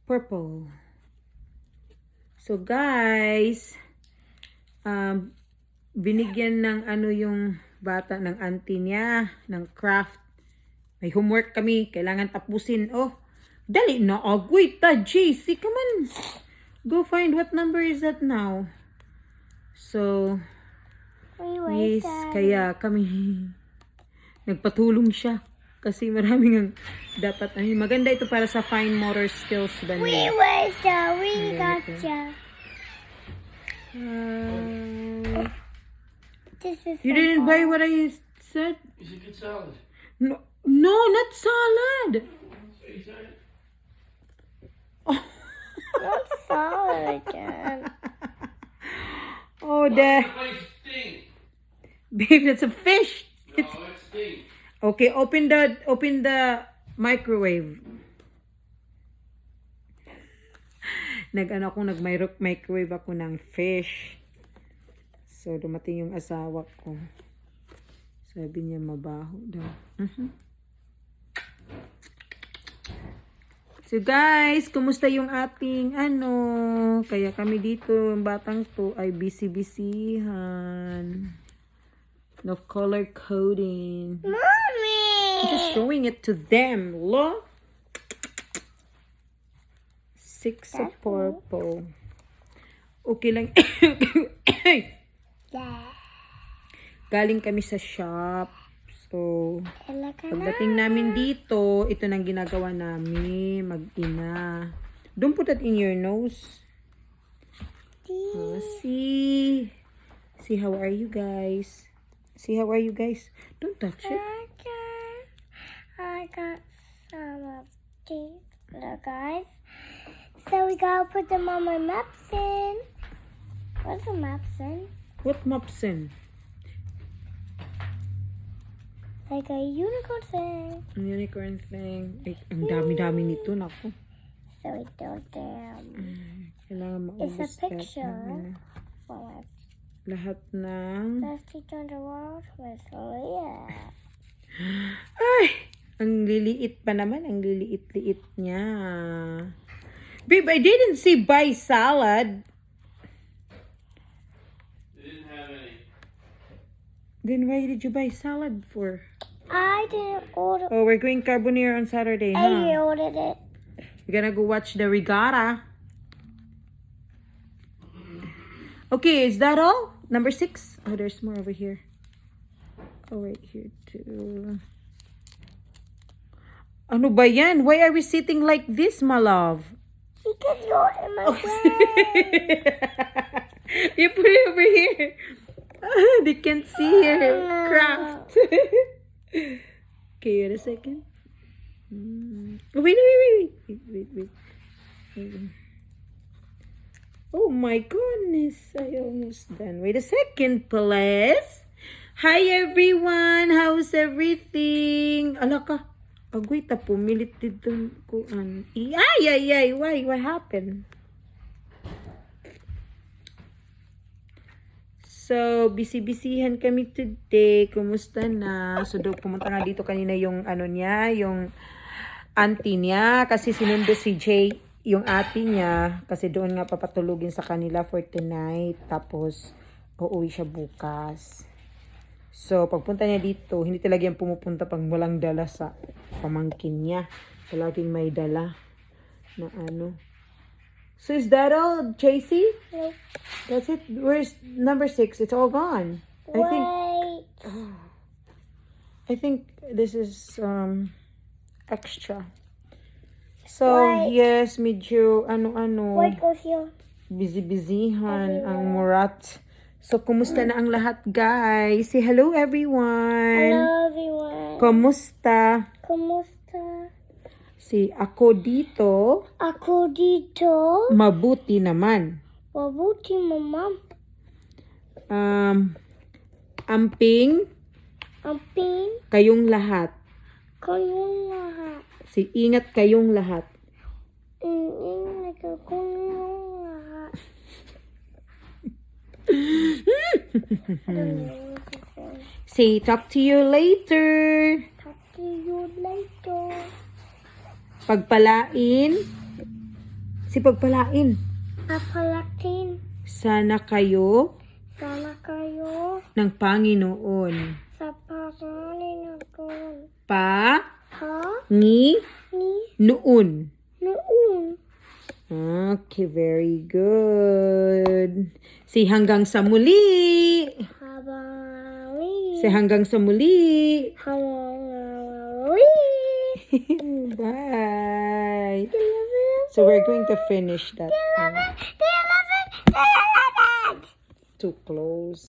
purple. So guys, binigyan ng ano yung bata ng auntie niya, ng craft. May homework kami, kailangan tapusin. Oh, dali na, agway ta, JC, come on. Go find what number is that now. So, yes, kaya kami nagpatulong siya. Kasi maraming ang dapat. Maganda ito para sa fine motor skills. We gotcha. This is You didn't buy what I said? You should get salad. No, not salad. not solid again. Oh, the Place stink. babe, that's a fish. No, it stinks. Okay, open the microwave. Nag-microwave ako ng fish. So, dumating yung asawa ko. Sabi niya mabaho daw. So guys, kumusta yung ating kaya kami dito, yung batang to ay busy-busyhan. No color coding. Mommy! I'm just showing it to them. Look. 6 of purple. Okay lang. Yeah. Galing kami sa shop. So, Talaga pagdating namin dito, ito nang ginagawa namin. Mag-ina. Don't put that in your nose. See? See, how are you guys? See, how are you guys? Don't touch it. I got some of these little guys. So we gotta put them on my maps in. What's the maps in? What mopsin? Like a unicorn thing. Unicorn thing. Ay, ang dami-dami nito, naku. So we don't them. Kailangan maubos It's a picture. lahat ng For my lahat ng... best teacher in the world with Leah. Ay! Ang liliit pa naman. Ang liliit-liit niya. Babe, I didn't see buy salad. They didn't have any. Then why did you buy salad for? I didn't order. Oh, we're going carbonara on Saturday, I huh? ordered it. We're gonna go watch the regatta. Okay, is that all? Number 6? Oh, there's more over here. Oh, right here too. Ano ba yan? Why are we sitting like this, my love? Because you're in my way. You put it over here. They can't see your craft. Okay, wait a second. Oh, wait. Oh my goodness, I almost done. Wait a second, please. Hi everyone, how's everything? Ala ka, agway ta pumilit dito ko Ay, why? What happened? So, busy-busyhan kami today. Kumusta na? So, pumunta nga dito kanina yung yung auntie niya. Kasi sinundo si Jay, yung ate niya. Kasi doon nga papatulugin sa kanila for tonight. Tapos, uuwi siya bukas. So, pagpunta niya dito, hindi talaga yan pumupunta pag walang dala sa pamangkin niya. Palaging may dala na So, is that all, JC? No. That's it. Where's number 6? It's all gone. Wait. I think this is extra. So, Wait. yes, medyo Wait, go here. busy-busyhan ang Murat. So, kumusta na ang lahat, guys? Say hello, everyone. Hello, everyone. Kumusta? Kumusta? Ako dito, Ako dito. mabuti naman. Mabuti, Mama. Amping Amping. kayong lahat. Kayong lahat. Ingat kayong lahat. Ingat kayong lahat. Talk to you later. Talk to you later. Pagpalain Si pagpalain. Papalakin. Sana kayo Sana kayo ng Panginoon. sa pangalan ng Pa, Ha? ni, Ni noon. noon. Okay, very good. Si hanggang sa muli. Habali. Si hanggang sa muli. Habali. Bye. So we're going to finish that. Too close.